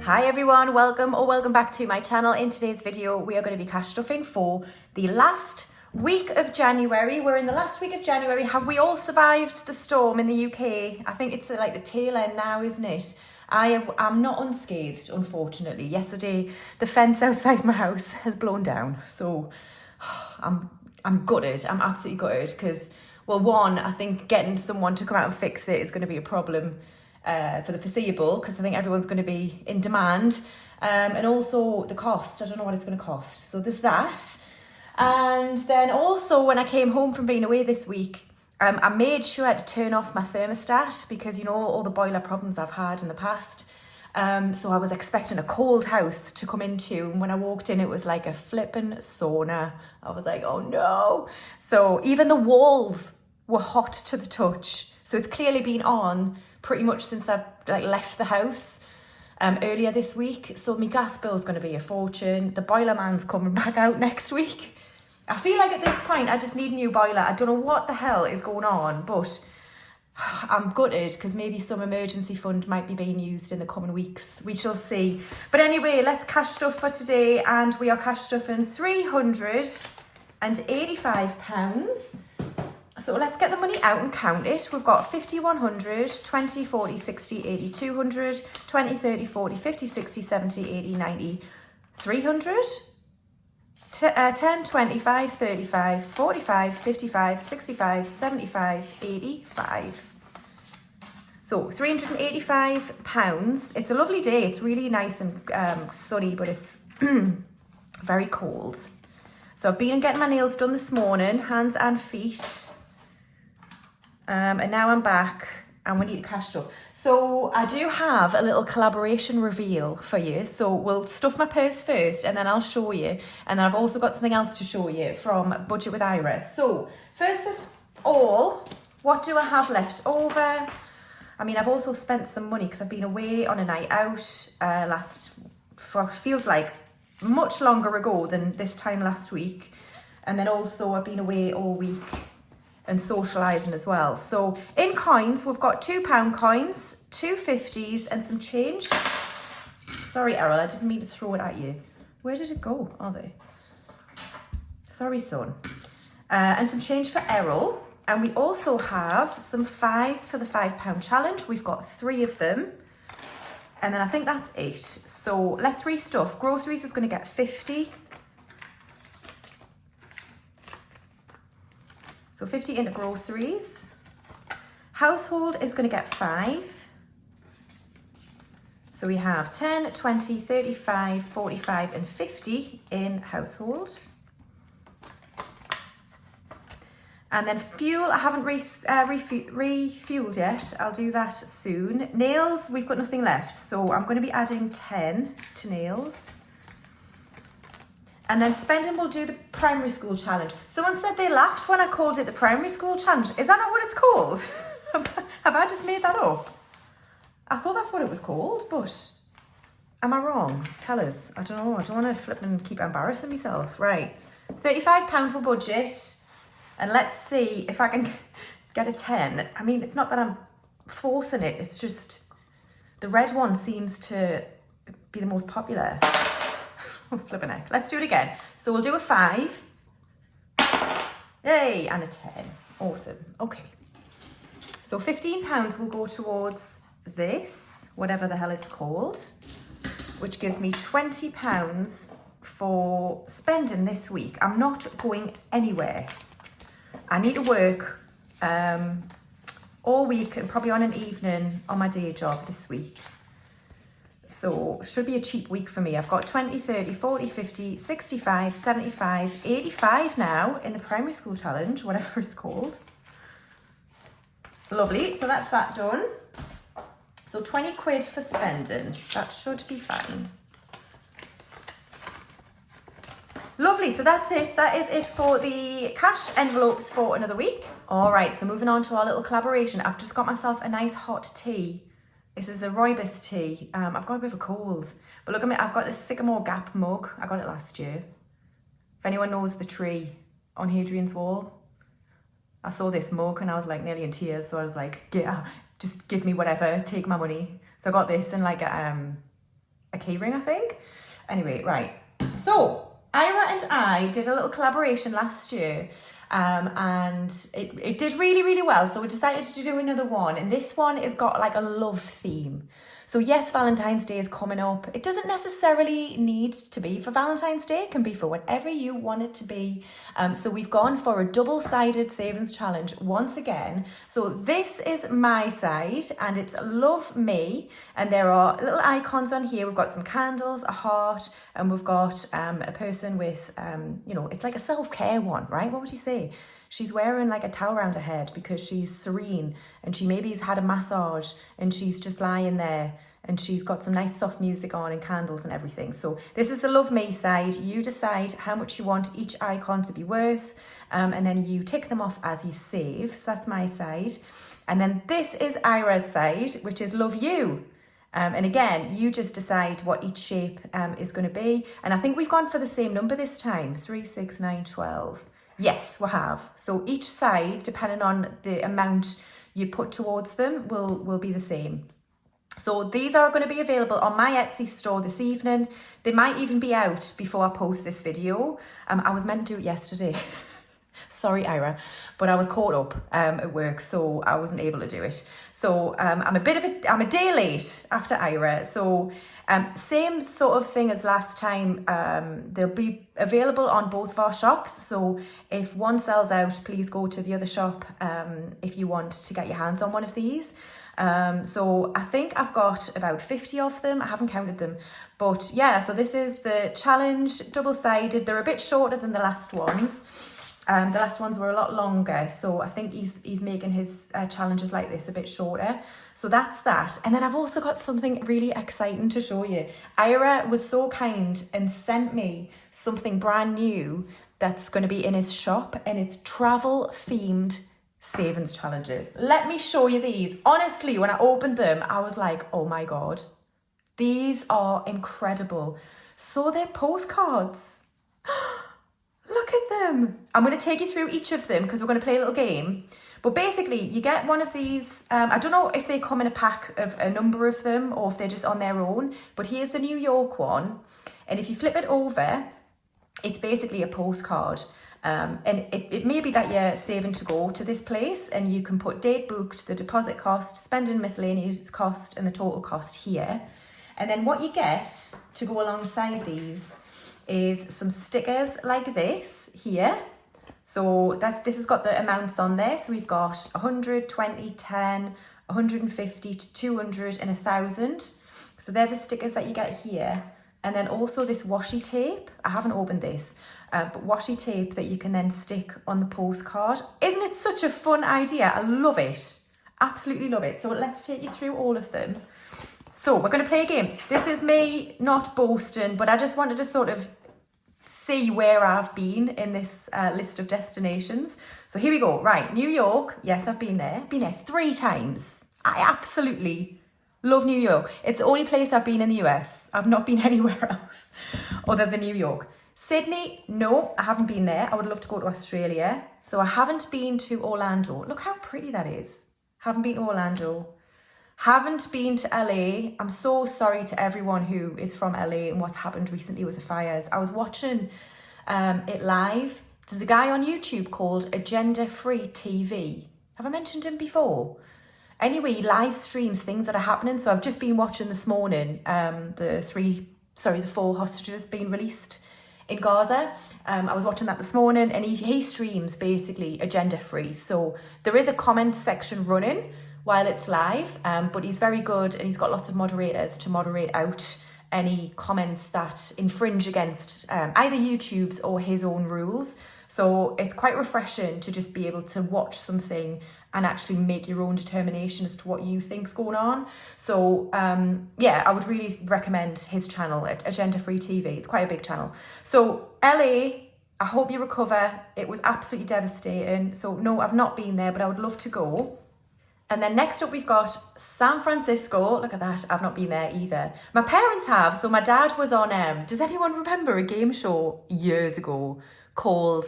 Hi everyone, welcome back to my channel. In today's video we are going to be cash stuffing for the last week of January. We're in the last week of January. Have we all survived the storm in the UK? I think it's like the tail end now, isn't it? I'm not unscathed, unfortunately. Yesterday the fence outside my house has blown down, so I'm gutted. I'm absolutely gutted because, well, one, I think getting someone to come out and fix it is going to be a problem for the foreseeable, because I think everyone's going to be in demand, and also the cost. I don't know what it's going to cost, so there's that. And then also, when I came home from being away this week, I made sure I had to turn off my thermostat because, you know, all the boiler problems I've had in the past. So I was expecting a cold house to come into, and when I walked in it was like a flippin' sauna. I was like, oh no. So even the walls were hot to the touch. So it's clearly been on pretty much since I've left the house earlier this week. So my gas bill is going to be a fortune. The boiler man's coming back out next week. I feel like at this point I just need a new boiler. I don't know what the hell is going on, but I'm gutted because maybe some emergency fund might be being used in the coming weeks. We shall see. But anyway, let's cash stuff for today, and we are cash stuffing £385. So let's get the money out and count it. We've got 50, 100, 20, 40, 60, 80, 200, 20, 30, 40, 50, 60, 70, 80, 90, 300, 10, 25, 35, 45, 55, 65, 75, 85. So £385. It's a lovely day. It's really nice and sunny, but it's very cold. So I've been getting my nails done this morning, hands and feet. And now I'm back and we need to cash stuff. So I do have a little collaboration reveal for you. So we'll stuff my purse first and then I'll show you. And then I've also got something else to show you from Budget with Iris. So first of all, what do I have left over? I mean, I've also spent some money because I've been away on a night out feels like much longer ago than this time last week. And then also I've been away all week and socialising as well. So in coins, we've got £2 coins, 2 50s and some change. Sorry, Errol, I didn't mean to throw it at you. Where did it go? Are they? Sorry, son. And some change for Errol. And we also have some 5s for the £5 challenge. We've got 3 of them. And then I think that's it. So let's restuff. Groceries is going to get 50. So 50 into groceries. Household is going to get 5. So we have 10, 20, 35, 45 and 50 in household. And then fuel, I haven't refueled yet. I'll do that soon. Nails, we've got nothing left. So I'm going to be adding 10 to nails. And then spending, we'll do the primary school challenge. Someone said they laughed when I called it the primary school challenge. Is that not what it's called? Have I just made that up? I thought that's what it was called, but am I wrong? Tell us. I don't know. I don't want to flip and keep embarrassing myself. Right. £35 for budget. And let's see if I can get a 10. I mean, it's not that I'm forcing it. It's just the red one seems to be the most popular. Flipping heck. Let's do it again. So we'll do a 5. Yay, and a 10. Awesome. Okay. So £15 will go towards this, whatever the hell it's called, which gives me £20 for spending this week. I'm not going anywhere. I need to work all week and probably on an evening on my day job this week. So should be a cheap week for me. I've got 20, 30, 40, 50, 65, 75, 85 now in the primary school challenge, whatever it's called. Lovely, so that's that done. So 20 quid for spending. That should be fine. Lovely, so that's it. That is it for the cash envelopes for another week. All right, so moving on to our little collaboration. I've just got myself a nice hot tea. This is a rooibos tea. I've got a bit of a cold, but look at me. I've got this Sycamore Gap mug. I got it last year. If anyone knows the tree on Hadrian's Wall, I saw this mug and I was like nearly in tears. So I was like, yeah, just give me whatever, take my money. So I got this in like a a key ring, I think. Anyway, right. So Ira and I did a little collaboration last year, and it did really, really well. So we decided to do another one, and this one has got like a love theme. So yes, Valentine's Day is coming up. It doesn't necessarily need to be for Valentine's Day. It can be for whatever you want it to be. So we've gone for a double-sided savings challenge once again. So this is my side and it's Love Me. And there are little icons on here. We've got some candles, a heart, and we've got a person with, it's like a self-care one, right? What would you say? She's wearing like a towel around her head because she's serene and she maybe has had a massage and she's just lying there and she's got some nice soft music on and candles and everything. So this is the Love Me side. You decide how much you want each icon to be worth, and then you tick them off as you save. So that's my side. And then this is Ira's side, which is Love You. And again, you just decide what each shape is going to be. And I think we've gone for the same number this time, 3, 6, 9, 12. Yes, we have. So each side, depending on the amount you put towards them, will be the same. So these are going to be available on my Etsy store this evening. They might even be out before I post this video. I was meant to do it yesterday. Sorry, Ira, but I was caught up at work, so I wasn't able to do it. So I'm a day late after Ira. So same sort of thing as last time. They'll be available on both of our shops. So if one sells out, please go to the other shop if you want to get your hands on one of these. So I think I've got about 50 of them. I haven't counted them, but yeah, so this is the challenge, double-sided. They're a bit shorter than the last ones. The last ones were a lot longer, so I think he's making his challenges like this a bit shorter. So that's that. And then I've also got something really exciting to show you. Ira was so kind and sent me something brand new that's going to be in his shop, and it's travel themed savings challenges. Let me show you these. Honestly, when I opened them, I was like, oh my God, these are incredible. So they're postcards. Look at them. I'm going to take you through each of them because we're going to play a little game. But basically, you get one of these. I don't know if they come in a pack of a number of them or if they're just on their own. But here's the New York one. And if you flip it over, it's basically a postcard. And it may be that you're saving to go to this place and you can put date booked, the deposit cost, spending miscellaneous cost, and the total cost here. And then what you get to go alongside these is some stickers like this here. So this has got the amounts on there. So we've got 100, 20, 10, 150 to 200 and 1,000. So they're the stickers that you get here. And then also this washi tape. I haven't opened this, but washi tape that you can then stick on the postcard. Isn't it such a fun idea? I love it. Absolutely love it. So let's take you through all of them. So we're going to play a game. This is me not boasting, but I just wanted to sort of see where I've been in this list of destinations. So here we go. Right, New York. Yes, I've been there. Been there 3 times. I absolutely love New York. It's the only place I've been in the US. I've not been anywhere else other than New York. Sydney, no, I haven't been there. I would love to go to Australia. So I haven't been to Orlando. Look how pretty that is. Haven't been to Orlando. Haven't been to LA. I'm so sorry to everyone who is from LA and what's happened recently with the fires. I was watching it live. There's a guy on YouTube called Agenda Free TV. Have I mentioned him before? Anyway, he live streams things that are happening. So I've just been watching this morning the 4 hostages being released in Gaza. I was watching that this morning, and he streams basically Agenda Free. So there is a comment section running while it's live, but he's very good and he's got lots of moderators to moderate out any comments that infringe against either YouTube's or his own rules. So it's quite refreshing to just be able to watch something and actually make your own determination as to what you think's going on. So yeah, I would really recommend his channel, Agenda Free TV. It's quite a big channel. So LA, I hope you recover. It was absolutely devastating. So no, I've not been there, but I would love to go. And then next up, we've got San Francisco. Look at that. I've not been there either. My parents have. So my dad was on, does anyone remember a game show years ago called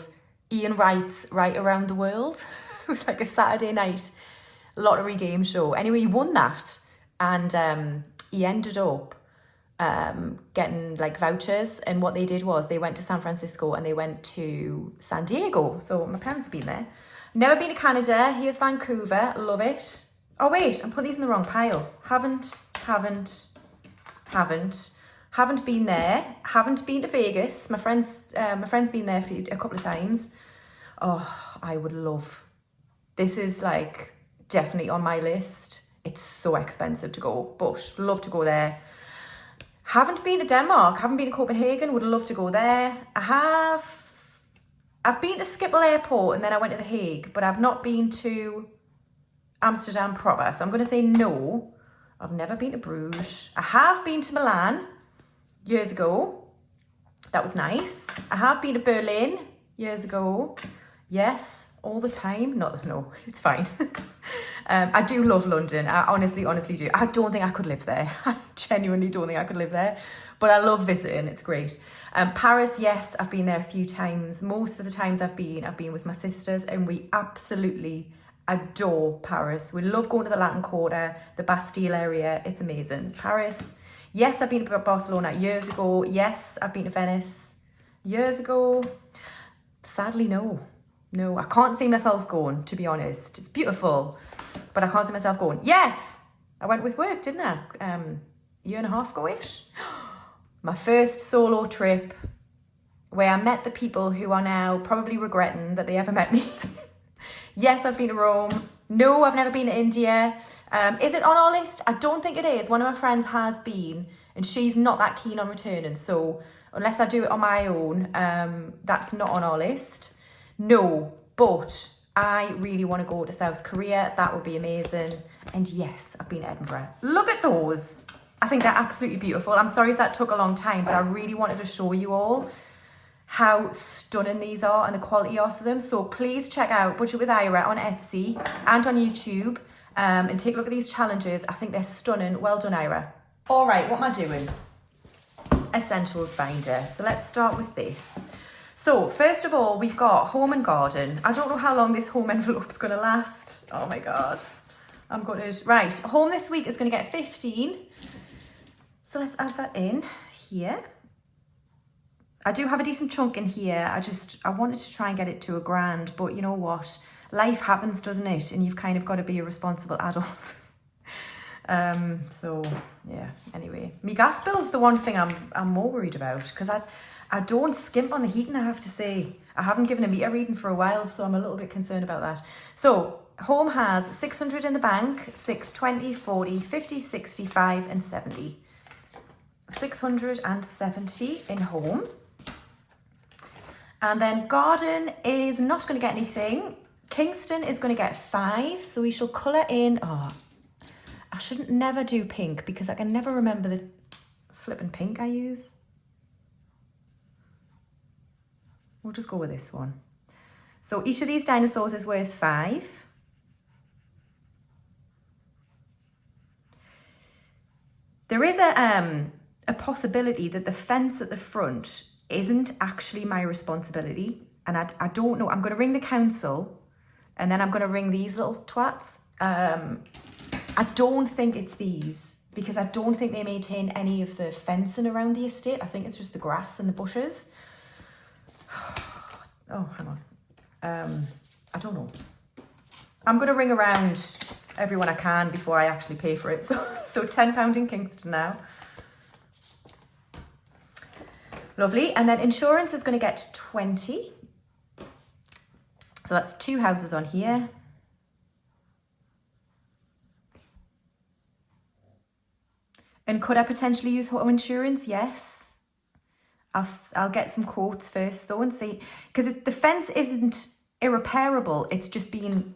Ian Wright's Right Around the World? It was like a Saturday night lottery game show. Anyway, he won that. And he ended up getting like vouchers, and what they did was they went to San Francisco and they went to San Diego. So my parents have been there. Never been to Canada. Here's Vancouver. Love it. Oh wait, I'm putting these in the wrong pile. Haven't been there. Haven't been to Vegas. My friend's been there a couple of times. Oh, I would love. This is like definitely on my list. It's so expensive to go, but love to go there. Haven't been to Denmark. Haven't been to Copenhagen. Would love to go there. I've been to Schiphol Airport and then I went to The Hague, but I've not been to Amsterdam proper. So I'm going to say no. I've never been to Bruges. I have been to Milan years ago. That was nice. I have been to Berlin years ago. Yes, all the time. No, it's fine. I do love London. I honestly do. I don't think I could live there. I genuinely don't think I could live there. But I love visiting. It's great. Paris, yes, I've been there a few times. Most of the times I've been with my sisters, and we absolutely adore Paris. We love going to the Latin Quarter, the Bastille area. It's amazing. Paris. Yes, I've been to Barcelona years ago. Yes, I've been to Venice years ago. Sadly, no. No, I can't see myself going, to be honest. It's beautiful, but I can't see myself going. Yes, I went with work, didn't I? A year and a half ago-ish. My first solo trip where I met the people who are now probably regretting that they ever met me. Yes, I've been to Rome. No, I've never been to India. Is it on our list? I don't think it is. One of my friends has been, and she's not that keen on returning. So unless I do it on my own, that's not on our list. No, but I really want to go to South Korea. That would be amazing. And yes, I've been to Edinburgh. Look at those. I think they're absolutely beautiful. I'm sorry if that took a long time, but I really wanted to show you all how stunning these are and the quality of them. So please check out Budget with Ira on Etsy and on YouTube, and take a look at these challenges. I think they're stunning. Well done, Ira. All right, what am I doing? Essentials binder. So let's start with this. So first of all, we've got home and garden. I don't know how long this home envelope's going to last. Oh my God. I'm gutted. Right, home this week is going to get 15. So let's add that in here. I do have a decent chunk in here. I wanted to try and get it to £1,000, but you know what? Life happens, doesn't it? And you've kind of got to be a responsible adult. So yeah, anyway. My gas bill's the one thing I'm more worried about, because I don't skimp on the heating, I have to say. I haven't given a meter reading for a while, so I'm a little bit concerned about that. So home has 600 in the bank, 6, 20, 40, 50, 65 and 70. 670 in home. And then garden is not going to get anything. Kingston is going to get 5, so we shall colour in. Oh, I shouldn't never do pink because I can never remember the flipping pink I use. We'll just go with this one. So each of these dinosaurs is worth 5. There is a possibility that the fence at the front isn't actually my responsibility. And I don't know. I'm going to ring the council and then I'm going to ring these little twats. I don't think it's these because I don't think they maintain any of the fencing around the estate. I think it's just the grass and the bushes. Oh, hang on. I don't know. I'm going to ring around everyone I can before I actually pay for it. So £10 in Kingston now. Lovely. And then insurance is going to get 20. So that's 2 houses on here. And could I potentially use home insurance? Yes. I'll get some quotes first though and see, because the fence isn't irreparable. It's just been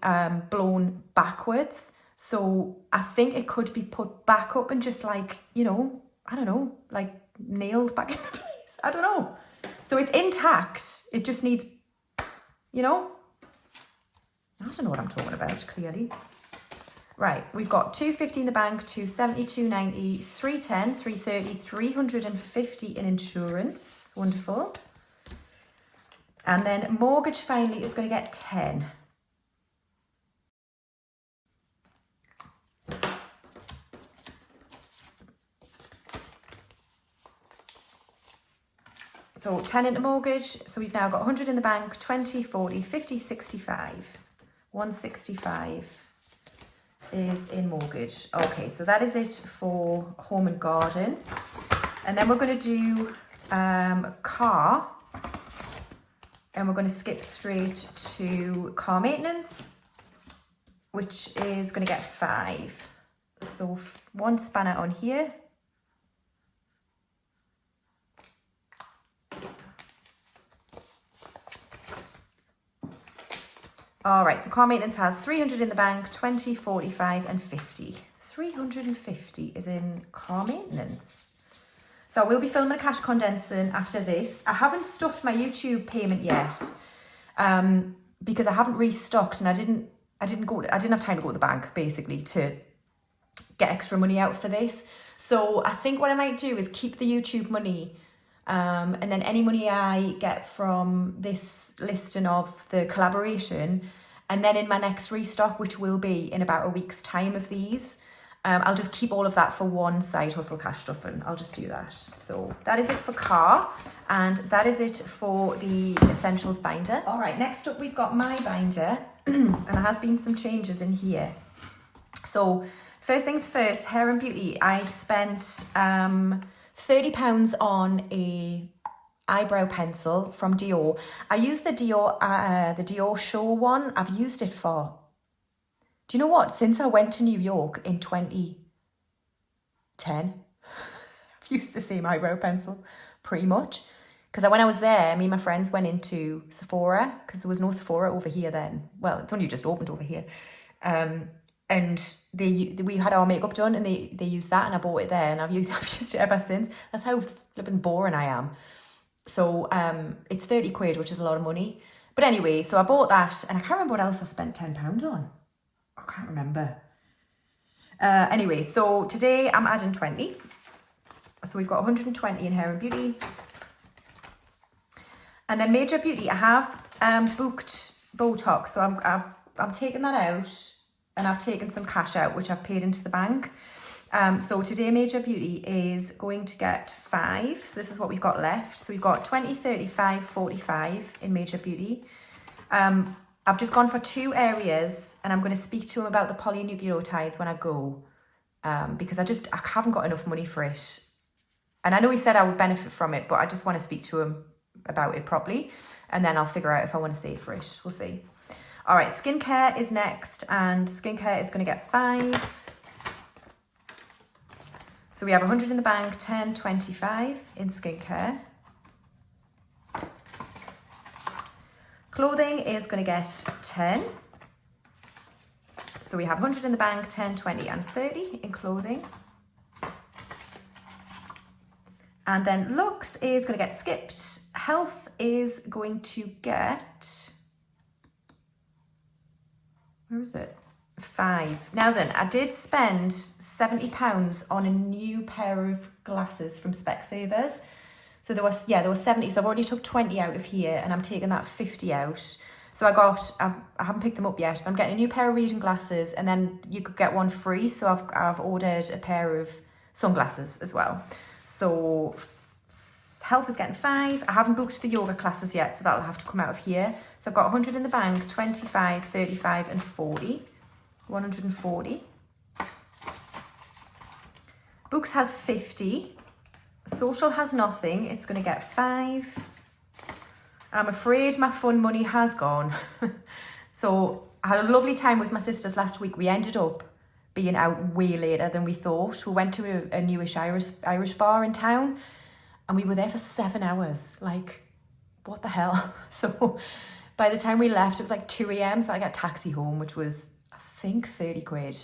blown backwards. So I think it could be put back up and just like, you know, I don't know, like nailed back into place. I don't know. So it's intact. It just needs, you know, I don't know what I'm talking about, clearly. Right, we've got 250 in the bank, 270, 290, 310, 330, 350 in insurance. Wonderful. And then mortgage finally is going to get 10. So 10 into mortgage. So we've now got 100 in the bank, 20, 40, 50, 65. 165 is in mortgage. Okay, so that is it for home and garden. And then we're going to do car. And we're going to skip straight to car maintenance, which is going to get 5. So 1 spanner on here. All right, so car maintenance has 300 in the bank, 20, 45 and 50. 350 is in car maintenance. So I will be filming a cash condensing after this. I haven't stuffed my YouTube payment yet because I haven't restocked, and I didn't have time to go to the bank basically to get extra money out for this. So I think what I might do is keep the YouTube money, and then any money I get from this listing of the collaboration, and then in my next restock, which will be in about a week's time of these, I'll just keep all of that for one side hustle cash stuffing. I'll just do that. So that is it for car, and that is it for the essentials binder. All right, next up we've got my binder, and there has been some changes in here. So first things first, hair and beauty. I spent £30 on a eyebrow pencil from Dior. I used the Dior Show one. I've used it for, do you know what? Since I went to New York in 2010, I've used the same eyebrow pencil pretty much. Because when I was there, me and my friends went into Sephora, because there was no Sephora over here then. Well, it's only just opened over here. And we had our makeup done, and they used that, and I bought it there, and I've used it ever since. That's how flipping boring I am. So it's 30 quid, which is a lot of money. But anyway, so I bought that, and I can't remember what else I spent £10 on. I can't remember. Anyway, so today I'm adding 20. So we've got 120 in hair and beauty. And then major beauty, I have booked Botox, so I'm taking that out. And I've taken some cash out, which I've paid into the bank. So today Major Beauty is going to get 5. So this is what we've got left. So we've got 20, 35, 45 in Major Beauty. I've just gone for 2 areas, and I'm going to speak to him about the polynucleotides when I go, because I haven't got enough money for it. And I know he said I would benefit from it, but I just want to speak to him about it properly, and then I'll figure out if I want to save for it. We'll see. All right, skincare is next, and skincare is going to get 5. So we have 100 in the bank, 10, 25 in skincare. Clothing is going to get 10. So we have 100 in the bank, 10, 20 and 30 in clothing. And then looks is going to get skipped. Health is going to get... Where is it? 5. Now then, I did spend £70 on a new pair of glasses from Specsavers. So there was 70. So I've already took 20 out of here, and I'm taking that 50 out. So I haven't picked them up yet, but I'm getting a new pair of reading glasses, and then you could get one free. So I've ordered a pair of sunglasses as well. So health is getting 5. I haven't booked the yoga classes yet, so that'll have to come out of here. So I've got 100 in the bank, 25, 35 and 40. 140. Books has 50. Social has nothing. It's going to get 5. I'm afraid my fun money has gone. So I had a lovely time with my sisters last week. We ended up being out way later than we thought. We went to a newish Irish bar in town, and we were there for 7 hours. Like, what the hell? So by the time we left, it was like 2 a.m. So I got a taxi home, which was, I think, 30 quid.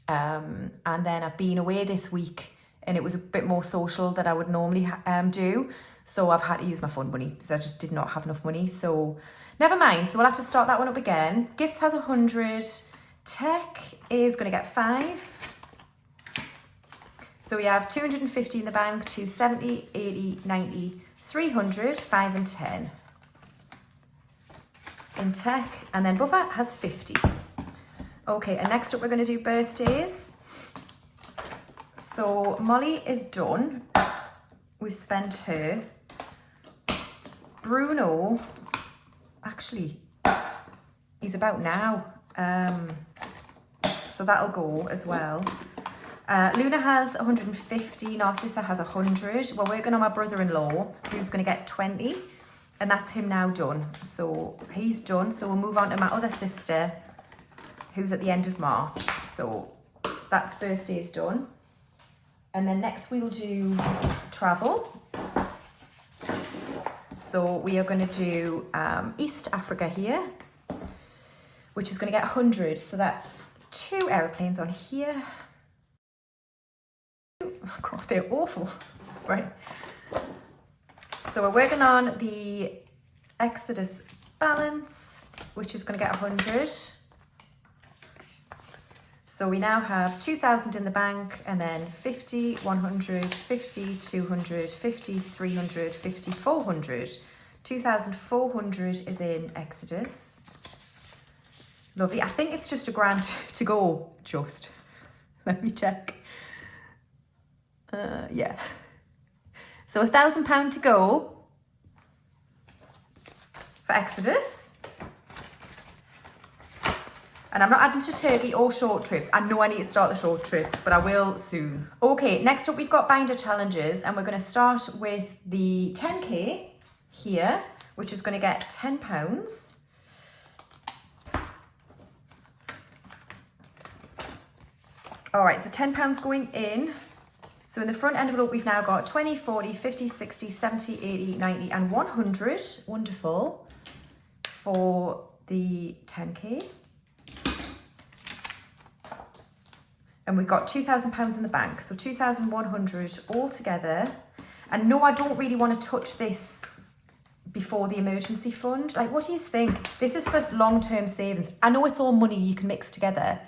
And then I've been away this week, and it was a bit more social than I would normally do. So I've had to use my fun money because I just did not have enough money. So never mind. So we'll have to start that one up again. Gifts has 100. Tech is going to get 5. So we have 250 in the bank, 270, 80, 90, 300, 5 and 10 in tech. And then buffer has 50. Okay, and next up we're going to do birthdays. So Molly is done. We've spent her. Bruno, actually, he's about now. So that'll go as well. Luna has 150, Narcissa has 100. We're working on my brother-in-law, who's going to get 20. And that's him now done. So he's done. So we'll move on to my other sister, who's at the end of March. So that's birthday's done. And then next we'll do travel. So we are going to do East Africa here, which is going to get 100. So that's 2 aeroplanes on here. Oh God, they're awful. Right. So we're working on the Exodus balance, which is going to get 100. So we now have 2,000 in the bank, and then 50, 100, 50, 200, 50, 300, 50, 400. 2,400 is in Exodus. Lovely. I think it's just £1,000 to go, just. Let me check. Yeah. So £1,000 to go for Exodus. And I'm not adding to Turkey or short trips. I know I need to start the short trips, but I will soon. Okay, next up we've got binder challenges, and we're going to start with the 10k here, which is going to get £10. All right, so £10 going in. So in the front envelope, we've now got 20, 40, 50, 60, 70, 80, 90, and 100. Wonderful. For the 10k. And we've got £2,000 in the bank. So 2,100 all together. And no, I don't really want to touch this before the emergency fund. Like, what do you think? This is for long-term savings. I know it's all money you can mix together,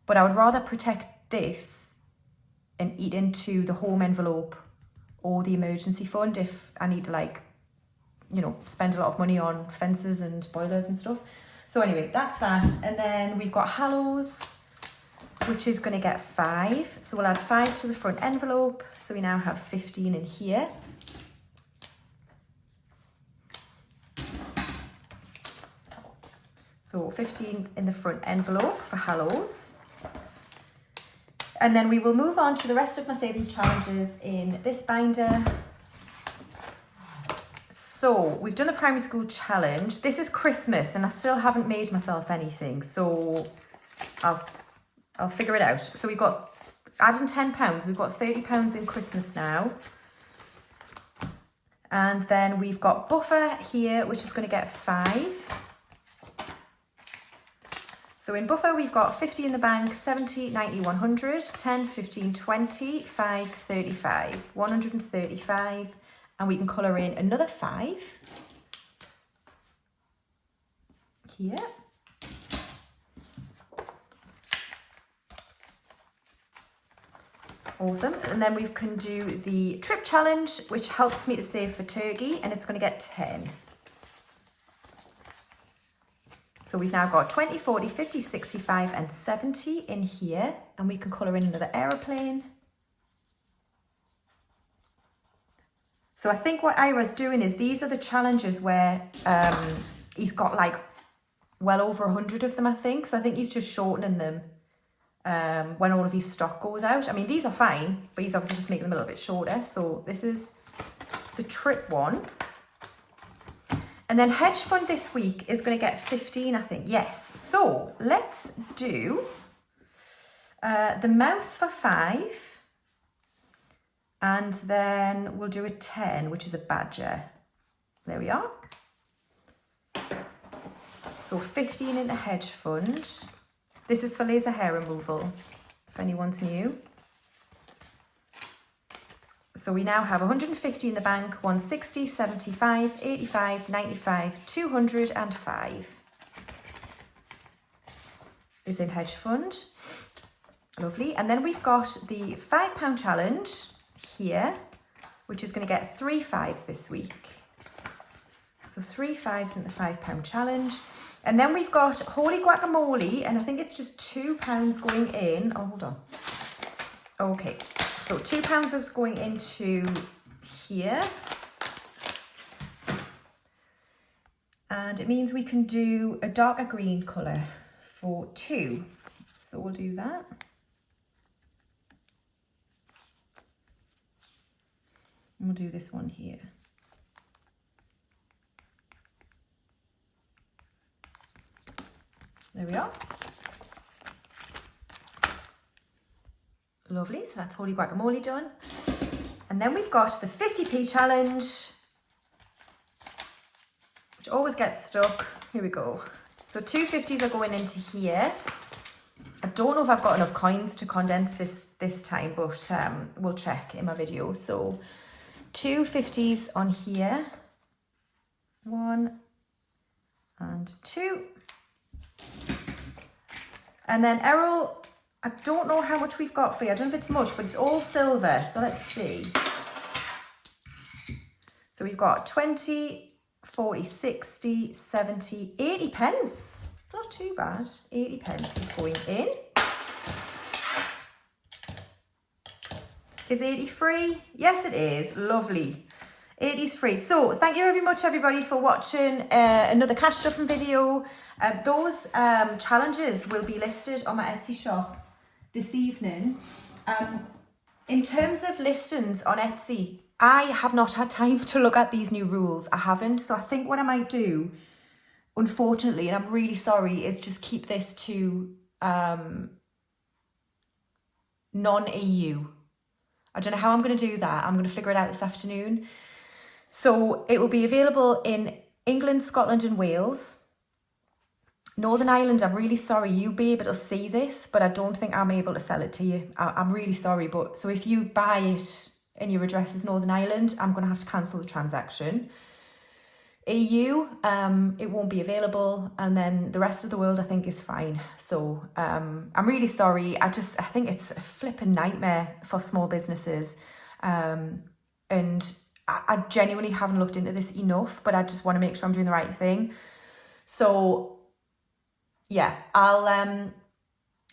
but I would rather protect this and eat into the home envelope or the emergency fund if I need to, like, you know, spend a lot of money on fences and boilers and stuff. So anyway, that's that. And then we've got Hallows, which is going to get 5. So we'll add 5 to the front envelope. So we now have 15 in here. So 15 in the front envelope for Hallows. And then we will move on to the rest of my savings challenges in this binder. So we've done the primary school challenge. This is Christmas and I still haven't made myself anything. So I'll figure it out. So we've got, adding £10, we've got £30 in Christmas now. And then we've got buffer here, which is going to get 5. So in buffer, we've got 50 in the bank, 70, 90, 100, 10, 15, 20, 5, 35, 135. And we can colour in another 5 here. Awesome. And then we can do the trip challenge, which helps me to save for Turkey, and it's going to get 10. So we've now got 20, 40, 50, 65 and 70 in here, and we can colour in another aeroplane. So I think what Ira's doing is these are the challenges where he's got like well over 100 of them, I think. So I think he's just shortening them when all of his stock goes out. I mean, these are fine, but he's obviously just making them a little bit shorter. So this is the trip one. And then hedge fund this week is going to get 15, I think. Yes. So let's do the mouse for 5. And then we'll do a 10, which is a badger. There we are. So 15 in a hedge fund. This is for laser hair removal, if anyone's new. So we now have 150 in the bank, 160, 75, 85, 95, 205 is in hedge fund. Lovely. And then we've got the £5 challenge here, which is going to get 3 5s this week. So 3 5s in the £5 challenge. And then we've got Holy Guacamole, and I think it's just £2 going in. Oh, hold on. Okay. So £2 is going into here. And it means we can do a darker green colour for 2. So we'll do that. And we'll do this one here. There we are. Lovely, so that's Holy Guacamole done. And then we've got the 50p challenge, which always gets stuck. Here we go. So 250s are going into here. I don't know if I've got enough coins to condense this time, but we'll check in my video. So 250s on here. 1 and 2. And then Errol, I don't know how much we've got for you. I don't know if it's much, but it's all silver. So let's see. So we've got 20, 40, 60, 70, 80 pence. It's not too bad. 80 pence is going in. Is 80 free? Yes, it is. Lovely. 80's free. So thank you very much, everybody, for watching another cash stuffing video. Those challenges will be listed on my Etsy shop this evening. In terms of listings on Etsy, I have not had time to look at these new rules. I haven't. So I think what I might do, unfortunately, and I'm really sorry, is just keep this to non-EU. I don't know how I'm going to do that. I'm going to figure it out this afternoon. So it will be available in England, Scotland and Wales. Northern Ireland, I'm really sorry, you'll be able to see this, but I don't think I'm able to sell it to you. I'm really sorry, but so if you buy it and your address is Northern Ireland, I'm going to have to cancel the transaction. EU, it won't be available, and then the rest of the world I think is fine. So I'm really sorry. I think it's a flipping nightmare for small businesses, and I genuinely haven't looked into this enough, but I just want to make sure I'm doing the right thing. So yeah, I'll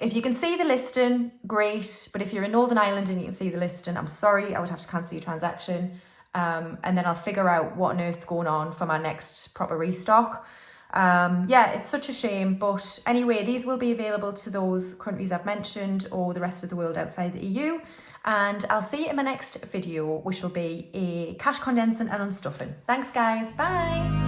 if you can see the listing, great, but if you're in Northern Ireland and you can see the listing, I'm sorry, I would have to cancel your transaction. And then I'll figure out what on earth's going on for my next proper restock. Yeah, it's such a shame, but anyway, these will be available to those countries I've mentioned or the rest of the world outside the EU. And I'll see you in my next video, which will be a cash condensing and unstuffing. Thanks guys, bye.